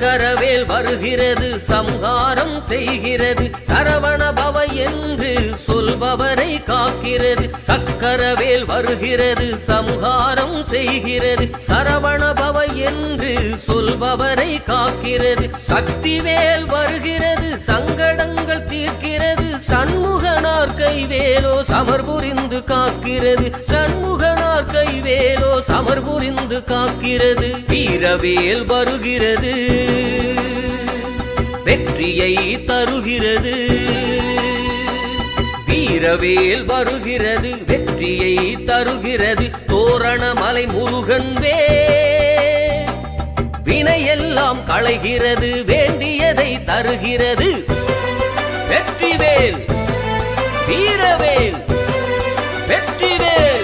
சங்கரவேல் வருகிறது சம்ஹாரம் செய்கிறது சரவண பவ என்று சொல்பவரை காக்கிறது சக்கரவேல் வருகிறது சம்ஹாரம் செய்கிறது சரவண பவ என்று சொல்பவரை காக்கிறது சக்திவேல் வருகிறது சங்கடங்கள் தீர்க்கிறது சண்முகனார் கைவேலோ சமர் புரிந்து காக்கிறது சண்முகனார் கைவேலோ சமர் புரிந்து காக்கிறது வீரவேல் வருகிறது வெற்றியை தருகிறது வீரவேல் வருகிறது வெற்றியை தருகிறது தோரணமலை முருகன் வேல் வினையெல்லாம் களைகிறது வேண்டியதை தருகிறது வெற்றிவேல் வீரவேல் வெற்றிவேல்